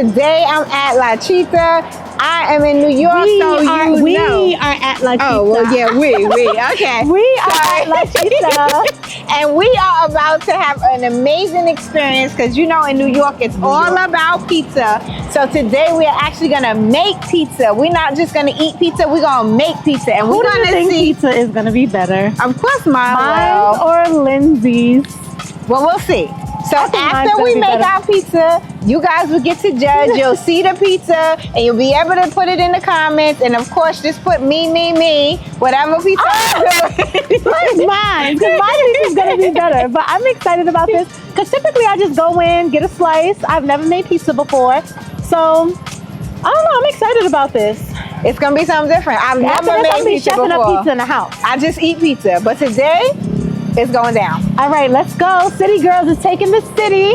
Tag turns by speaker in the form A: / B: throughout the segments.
A: today I'm at La Citta. I am in New York,
B: We are at La Citta.
A: Oh, well, yeah, okay.
B: We are at La Citta.
A: And we are about to have an amazing experience because, you know, in New York, it's all about pizza. So today we are actually going to make pizza. We're not just going to eat pizza. We're going to make pizza. And we're going to see.
B: Pizza is going to be better?
A: Of course,
B: mine or Lindsay's.
A: Well, we'll see. So after we make our pizza, you guys will get to judge. You'll see the pizza and you'll be able to put it in the comments. And of course, just put me, whatever pizza you do.
B: Like mine, because my pizza is going to be better. But I'm excited about this because typically I just go in, get a slice. I've never made pizza before. So, I don't know, I'm excited about this.
A: It's going to be something different. I've never made pizza before.
B: Up pizza in the house.
A: I just eat pizza. But today, it's going down.
B: All right, let's go. City Girls is taking the city.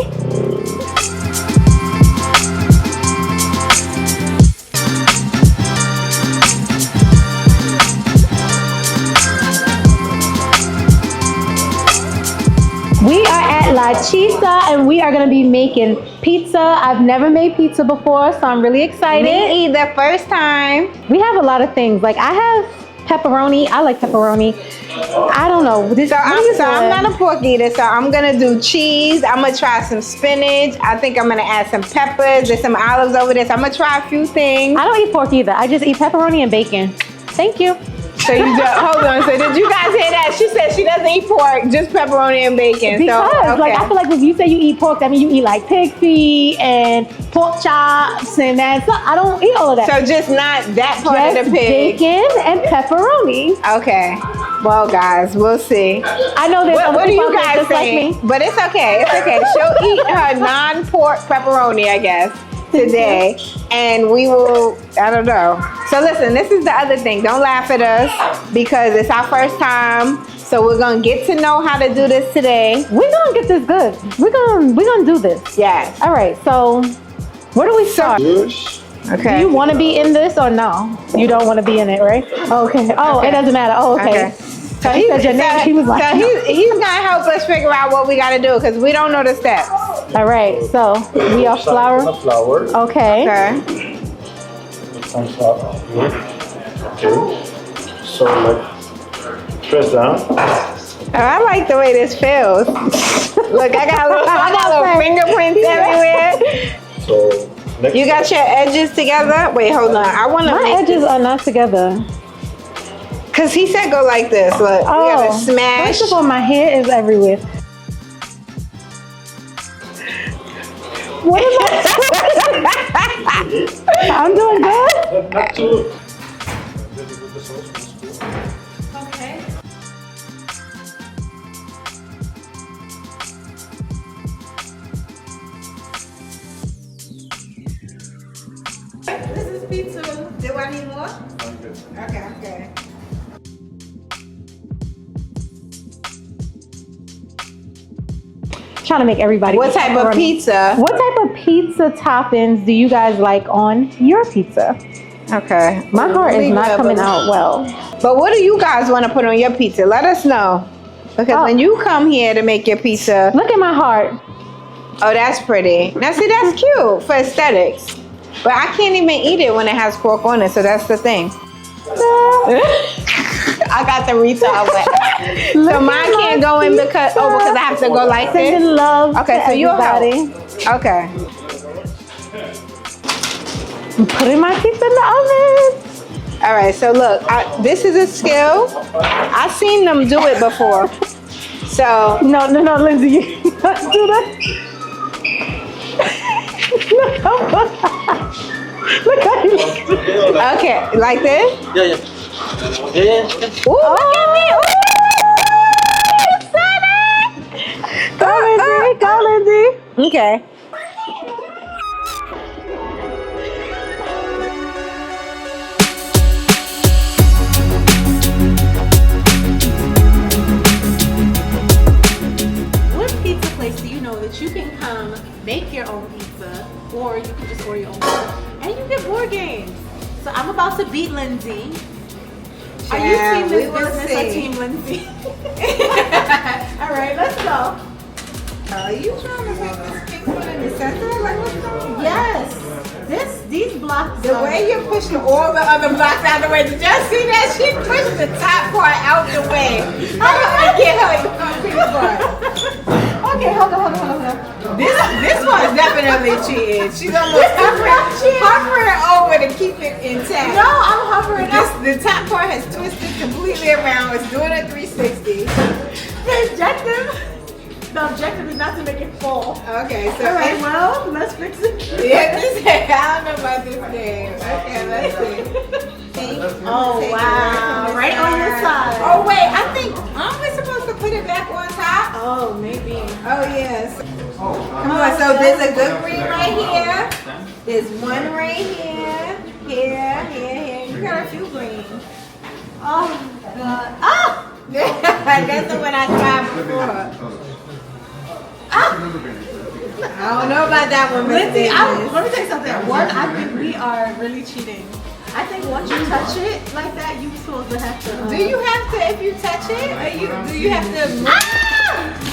B: We are at La Citta and we are going to be making pizza. I've never made pizza before, so I'm really excited.
A: Me either, first time.
B: We have a lot of things. Like I have pepperoni. I like pepperoni. I don't know.
A: I'm not a pork eater, so I'm gonna do cheese. I'm gonna try some spinach. I think I'm gonna add some peppers. There's some olives over there, so I'm gonna try a few things.
B: I don't eat pork either. I just eat pepperoni and bacon. Thank you.
A: So you just, hold on. So did you guys hear that? She said she doesn't eat pork, just pepperoni and bacon.
B: Because like I feel like if you say you eat pork, that means you eat like pig feet and pork chops and that. So I don't eat all of that.
A: So just not that part of the pig.
B: Bacon and pepperoni.
A: Okay. Well, guys, we'll see.
B: I know there's
A: what do you guys
B: think?
A: Like but it's okay. It's okay. She'll eat her non-pork pepperoni, I guess, today, and we will. I don't know. So listen, this is the other thing. Don't laugh at us because it's our first time. So we're gonna get to know how to do this today.
B: We're gonna get this good. We're gonna do this.
A: Yes.
B: All right. So where do we start?
A: Okay.
B: Do you want to be in this or no? You don't want to be in it, right? Okay. Oh, okay. It doesn't matter. Oh, okay. So he said your name. He was like,
A: so he's gonna help us figure out what we gotta do because we don't know the steps.
B: All right. So we are flour. Okay.
A: Okay.
C: Some flour here. Okay. So like press down.
A: Oh, I like the way this feels. Look, I got little fingerprints everywhere.
C: So next
A: you got your edges together? Wait, hold on. I want to.
B: My edges are not together.
A: Cause he said go like this. Look, we gotta smash.
B: First of all, my hair is everywhere. What am I doing? I'm doing good.
C: Not too.
B: Okay.
A: This is pizza. Do I need more? Okay, okay.
B: Trying to make everybody.
A: What type of pizza?
B: What type of pizza toppings do you guys like on your pizza?
A: Okay.
B: My heart is not coming out well.
A: But what do you guys want to put on your pizza? Let us know. Because when you come here to make your pizza.
B: Look at my heart.
A: Oh, that's pretty. Now see, that's cute for aesthetics. But I can't even eat it when it has pork on it, so that's the thing. I got the retard wet. So mine can't go in because I have to go like this.
B: Sending love.
A: Okay, so you'll help. Okay.
B: I'm putting my pizza in the oven.
A: All right, so look, this is a skill. I've seen them do it before. So
B: no, Lindsay, you can't do that. Look how you look.
A: Okay, like this?
C: Yeah.
A: Ooh, look at me! Ooh,
B: Go, Lindsay. Go, Lindsay.
A: Okay.
B: What pizza place do you know that you can come make your own pizza, or you can just order your own pizza, and you get board games? So I'm about to beat Lindsay. Are you team this business or team Lindsay? All right, let's go.
A: Are you trying to make this pink one in the center? Like what's going on?
B: Yes. These blocks.
A: The way you're pushing all the other blocks out the way. Did y'all see that? She pushed the top part out the way. I don't want to get her part.
B: Okay, hold on.
A: This one's definitely cheating. She's almost hovering over to keep it intact.
B: No, I'm hovering up.
A: The top part has twisted completely around. It's doing a 360.
B: The objective is not to make it fall.
A: Okay, so
B: All right, well, let's fix it.
A: yeah, I don't know about this game. Okay, let's see.
B: Oh, wow. Right on your side.
A: Oh wait, aren't we supposed to put it back on top?
B: Oh, maybe.
A: Oh yes. Come on, so there's a good green right here. There's one right here. Here. You got a few greens.
B: Oh, God. Oh!
A: That's the one I tried before. I don't know about that one,
B: Lindsay,
A: Miss
B: let me tell you something. One, I think we are really cheating. I think once you touch it like that, you're supposed to have to.
A: Do you have to, if you touch it, do you have to move?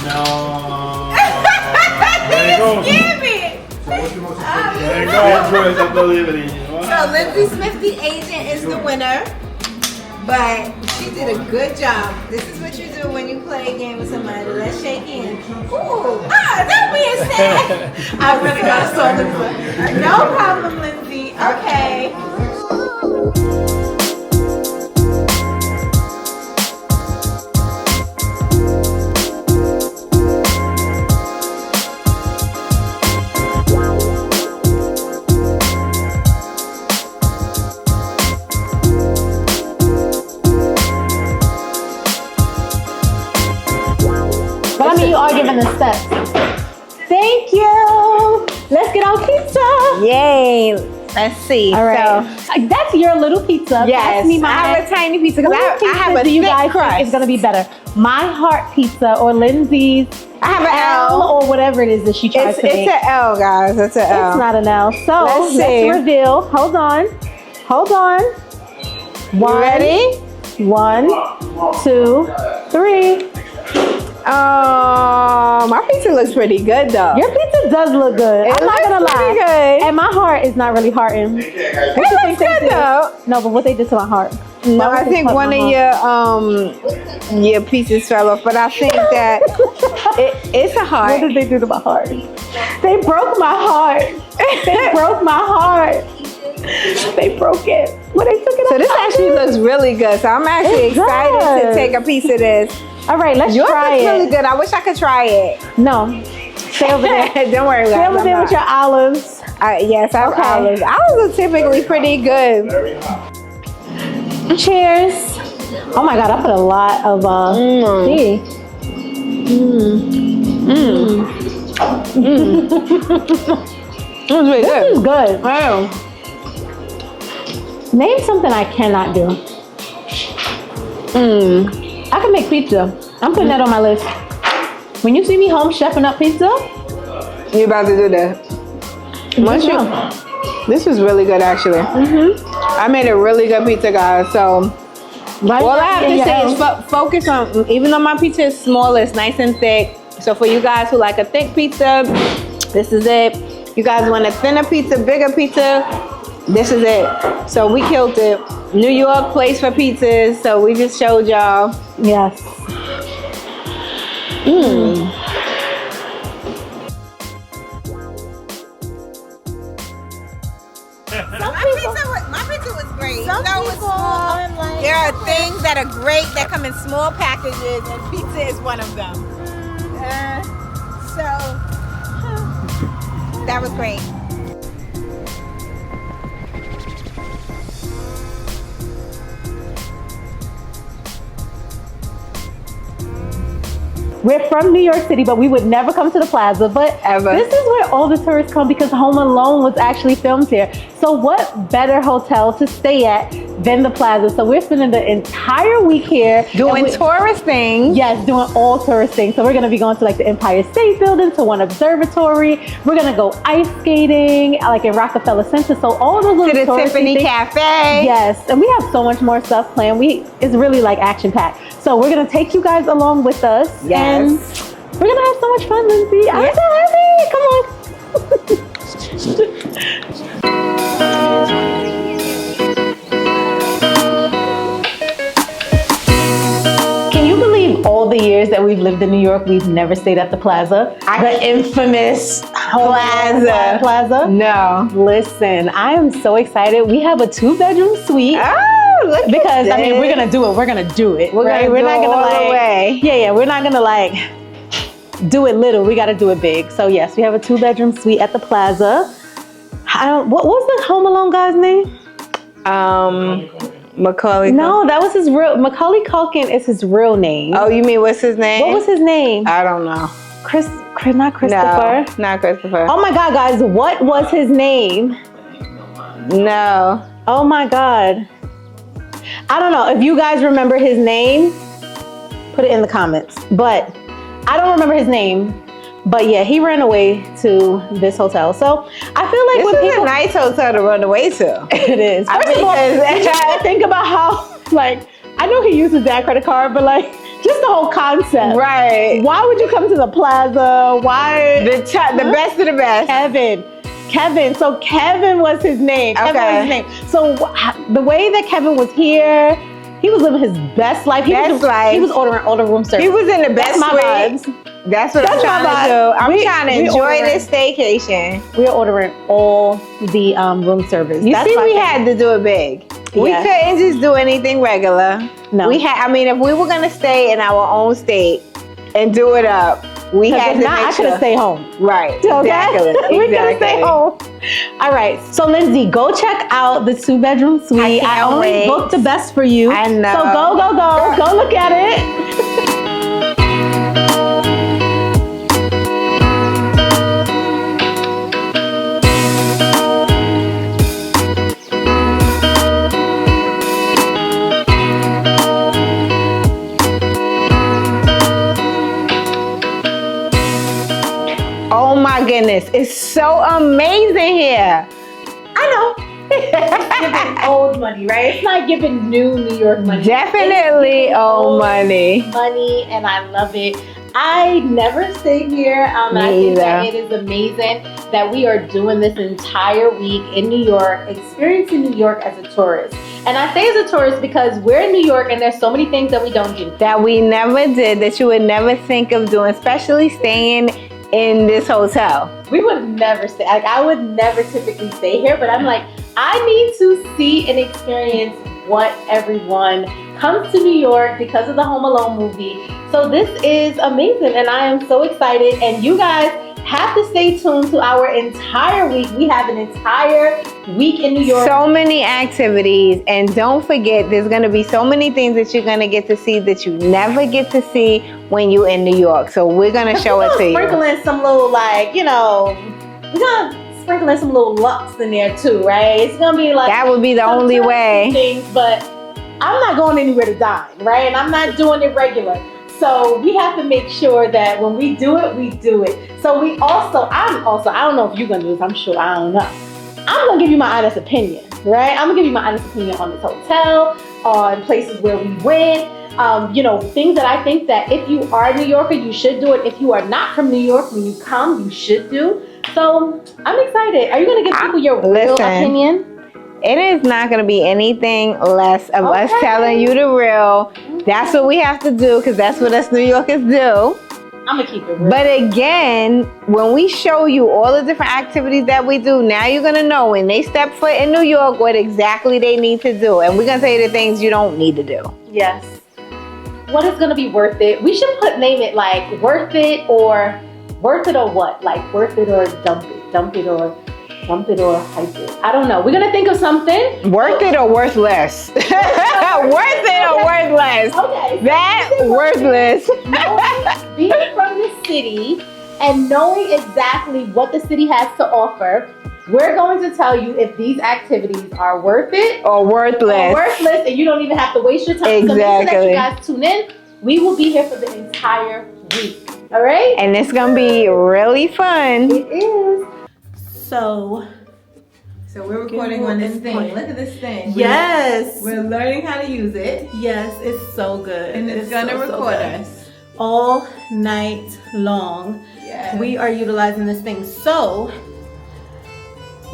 C: No. There you go.
A: Give it!
C: There you go, Joyce. I believe in you.
A: So Lindsay Smith, the agent, is the winner. But she did a good job. This is what you do when you play a game with somebody. Let's shake hands. Ooh, don't be sad.
B: I really got to solve this one. No problem, Lindsay. Okay.
D: But I mean, you are given the steps. Thank you. Let's get our pizza.
A: Yay. Let's see.
D: All right. So, that's your little pizza.
A: Yes,
D: That's me,
A: I have a tiny pizza because I have a
D: do you
A: thick
D: guys
A: crust.
D: think it's gonna be better? My heart pizza or Lindsay's
A: I have an
D: L or whatever it is that she tries to make.
A: It's an L, guys. It's an L.
D: It's not an L. So
A: Let's see.
D: reveal. Hold on.
A: You ready?
D: 1, 2, 3.
A: My pizza looks pretty good though.
D: Your pizza does look good.
A: It
D: I'm not gonna
A: looks pretty
D: lie.
A: good.
D: And my heart is not really hearting. What
A: It
D: you
A: looks
D: think they
A: good
D: did?
A: though.
D: No, but what they did to my heart.
A: No,
D: That was
A: I think
D: just
A: one
D: my
A: of
D: heart.
A: your pieces fell off, but I think that it's a heart.
D: What did they do to my heart? They broke my heart. They broke my heart. They broke it. Well, they took it
A: So
D: off
A: this
D: my
A: actually
D: head.
A: looks really good. So I'm actually
D: It
A: excited to
D: does.
A: take a piece of this.
D: All right, let's
A: Yours
D: try
A: looks
D: it.
A: really good. I wish I could try it.
D: No. Stay over there.
A: Don't worry,
D: Stay
A: guys.
D: over
A: I'm
D: there
A: not.
D: with your olives.
A: Yes, I have
D: Okay.
A: olives. Olives are typically pretty good.
D: Cheers. Oh my God, I put a lot of tea.
A: It was really
D: This
A: good.
D: is good.
A: Wow.
D: Name something I cannot do. I can make pizza. I'm putting that on my list. When you see me home chefing up pizza,
A: You about to do that? Once you, this is really good actually. I made a really good pizza, guys. So
D: right
A: all I have to
D: in your
A: say is
D: house.
A: focus on. Even though my pizza is small, it's nice and thick. So for you guys who like a thick pizza, this is it. You guys want a thinner pizza, bigger pizza, this is it. So we killed it. New York place for pizzas. So we just showed y'all.
D: Yes.
A: My pizza was great.
B: Some
A: That was
B: people
A: small.
B: are like,
A: There are things that are great that come in small packages, and pizza is one of them. So that was great.
D: We're from New York City, but we would never come to the Plaza. But
A: Ever.
D: this is where all the tourists come because Home Alone was actually filmed here. So what better hotel to stay at than the Plaza? So we're spending the entire week here.
A: Doing
D: and
A: tourist things.
D: Yes, doing all tourist things. So we're gonna be going to like the Empire State Building, to one observatory. We're gonna go ice skating, like in Rockefeller Center. So all those little
A: To the
D: touristy
A: Tiffany
D: things.
A: Cafe.
D: Yes, and we have so much more stuff planned. It's really like action packed. So we're gonna take you guys along with us.
A: Yes.
D: And we're gonna have so much fun, Lindsay. I'm so happy. Come on. years that we've lived in New York, we've never stayed at the Plaza. The infamous Plaza.
A: No.
D: Listen, I am so excited. We have a 2-bedroom suite.
A: Oh, look
D: Because
A: at
D: I mean,
A: this.
D: we're gonna do it. We're gonna do it.
A: We're
D: right?
A: gonna
D: We're
A: do
D: not
A: it
D: gonna
A: all
D: like,
A: the way.
D: Yeah, we're not gonna like do it little. We gotta do it big. So yes, we have a 2-bedroom suite at the Plaza. What was the Home Alone guy's name?
A: Macaulay.
D: No, that was his real. Macaulay Culkin is his real name.
A: Oh, you mean what's his name?
D: What was his name?
A: I don't know.
D: Not Christopher.
A: No, not Christopher.
D: Oh my God, guys, what was his name?
A: No.
D: Oh my God. I don't know. If you guys remember his name, put it in the comments. But I don't remember his name. But yeah, he ran away to this hotel. So I feel like
A: This is a nice hotel to run away to.
D: It is.
A: I
D: First
A: mean,
D: of all,
A: 'cause-
D: you gotta think about how, like, I know he used his dad's credit card, but like, just the whole concept.
A: Right.
D: Why would you come to the Plaza? Why?
A: The best of the best.
D: Kevin. So Kevin was his name.
A: Okay.
D: Kevin was his name. So the way that Kevin was here, he was living his best life. He was ordering all the room service.
A: He was in the best
D: That's my
A: suite.
D: vibes.
A: That's what I'm
D: That's
A: trying
D: my
A: to do.
D: vibe.
A: I'm
D: We-
A: trying to
D: we
A: enjoy
D: ordering-
A: this staycation.
D: We're ordering all the room service.
A: You
D: That's
A: see,
D: my
A: we
D: thing.
A: had to do it big. We
D: Yes.
A: couldn't just do anything regular.
D: No.
A: I mean, if we were gonna stay in our own state and do it up, we
D: 'Cause
A: had
D: if
A: to
D: not,
A: make
D: I could have
A: sure.
D: stayed home.
A: Right.
D: Okay?
A: Exactly.
D: We could have stayed home. All right. So Lindsay, go check out the 2-bedroom suite. I
A: can't
D: only
A: wait.
D: booked the best for you.
A: I know.
D: So go look at it.
A: Oh my goodness, it's so amazing here.
D: I know. It's giving old money, right? It's not giving new York money.
A: Definitely
D: It's giving
A: old money.
D: money, and I love it. I never stayed here, and I think that it is amazing that we are doing this entire week in New York, experiencing New York as a tourist. And I say as a tourist because we're in New York and there's so many things that we don't do.
A: That we never did, that you would never think of doing, especially staying in this hotel.
D: We would never stay, like I would never typically stay here, but I'm like, I need to see and experience what everyone comes to New York because of the Home Alone movie. So this is amazing and I am so excited, and you guys have to stay tuned to our entire week. We have an entire week in New York.
A: So many activities, and don't forget, there's going to be so many things that you're going to get to see that you never get to see when you're in New York. So we're going to show it to you.
D: Sprinkle in some little, like, you know, we're going to sprinkle in some little Lux in there too, right? It's going to be like,
A: That would be the only
D: some
A: way.
D: things, but I'm not going anywhere to dine, right? And I'm not doing it regular. So we have to make sure that when we do it, we do it. So I don't know if you're going to do this, I'm sure, I don't know. I'm going to give you my honest opinion, right? I'm going to give you my honest opinion on this hotel, on places where we went, you know, things that I think that if you are a New Yorker, you should do it. If you are not from New York, when you come, you should do. So I'm excited. Are you going to give people your real opinion?
A: It is not going to be anything less of us telling you the real. That's what we have to do, because that's what us New Yorkers do.
D: I'm going to keep it real.
A: But again, when we show you all the different activities that we do, now you're going to know when they step foot in New York what exactly they need to do. And we're going to tell you the things you don't need to do.
D: Yes. What is going to be worth it? We should name it like worth it or what? Like worth it or dump it or hype it. I don't know. We're going to think of something.
A: Worth it or worthless? Worth it or worthless?
D: Okay.
A: That worthless.
D: Knowing, being from the city and knowing exactly what the city has to offer, we're going to tell you if these activities are worth it
A: Or worthless.
D: or worthless, and you don't even have to waste your time. So make sure that you guys tune in. We will be here for the entire week. All right?
A: And it's going to be really fun.
D: It is.
B: So we're recording on this thing. Look at this thing.
D: Yes.
B: We're learning how to use it.
D: Yes, it's so good.
B: And it's gonna record
D: good.
B: us.
D: All night long.
B: Yes.
D: We are utilizing this thing. So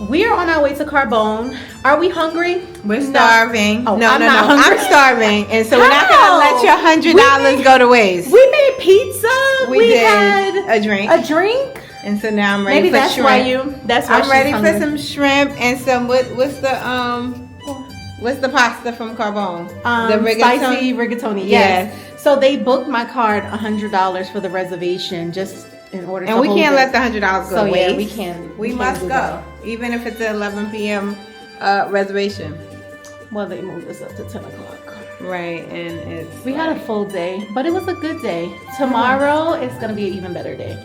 D: we are on our way to Carbone. Are we hungry?
B: We're starving.
D: Oh,
B: no,
D: I'm not hungry.
B: I'm starving. And so we're not
D: How?
B: gonna let your $100 go to waste.
D: We made
B: get pizza.
A: We did
B: had
A: a drink.
B: A drink.
A: And so now I'm ready
B: Maybe
A: for
B: that's
A: shrimp.
B: why you. That's why
A: I'm ready
B: she's
A: for
B: hungry.
A: some shrimp and some what's the pasta from Carbone? The rigatoni?
B: Spicy rigatoni. Yes. So they booked my card $100 for the reservation just in order.
A: And
B: to
A: we
B: hold
A: can't
B: it.
A: let the $100 go
B: So
A: waste.
B: yeah, we can.
A: We
B: can't
A: must
B: do
A: go,
B: that.
A: even if it's an 11 p.m. Reservation.
B: Well, they moved us up to 10 o'clock.
A: Right, and it's
B: We had a full day, but it was a good day. Tomorrow it's gonna be an even better day.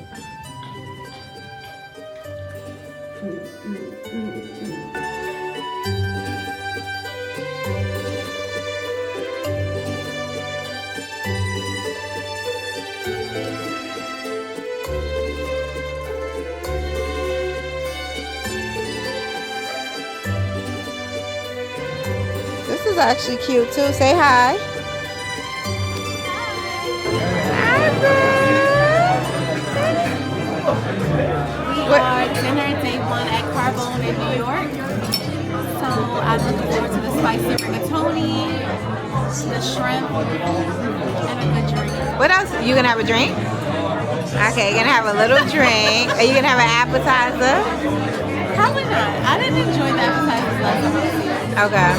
A: This is actually cute too. Say hi.
B: We are dinner day 1 at Carbone in New York. So I look forward to the spicy rigatoni, the shrimp, and a good drink.
A: What else? You gonna have a drink? Okay, you're gonna have a little drink. Are you gonna have an appetizer?
B: Probably not. I didn't enjoy the appetizers last time I was here.
A: Okay.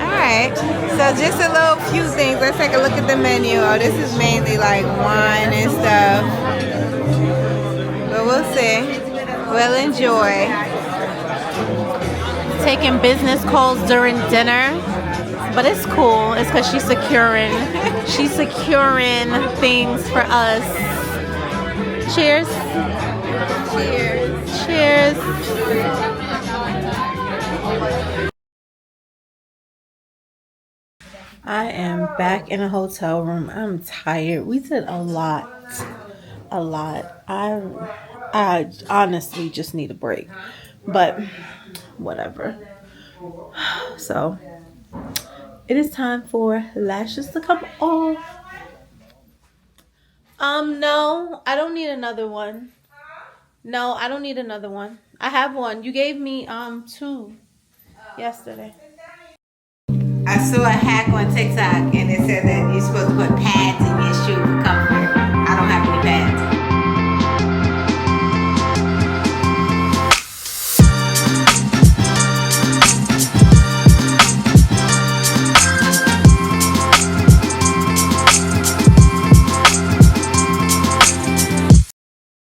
A: Alright. So just a little few things. Let's take a look at the menu. Oh, this is mainly like wine and stuff. But we'll see. We'll enjoy.
B: Taking business calls during dinner, but it's cool. It's because she's securing things for us. Cheers.
A: Cheers.
B: Cheers. I am back in a hotel room. I'm tired. We did a lot. I honestly just need a break, but whatever. So it is time for lashes to come off. No, I don't need another one. No, I don't need another one. I have one. You gave me 2 yesterday.
A: I saw a hack on TikTok, and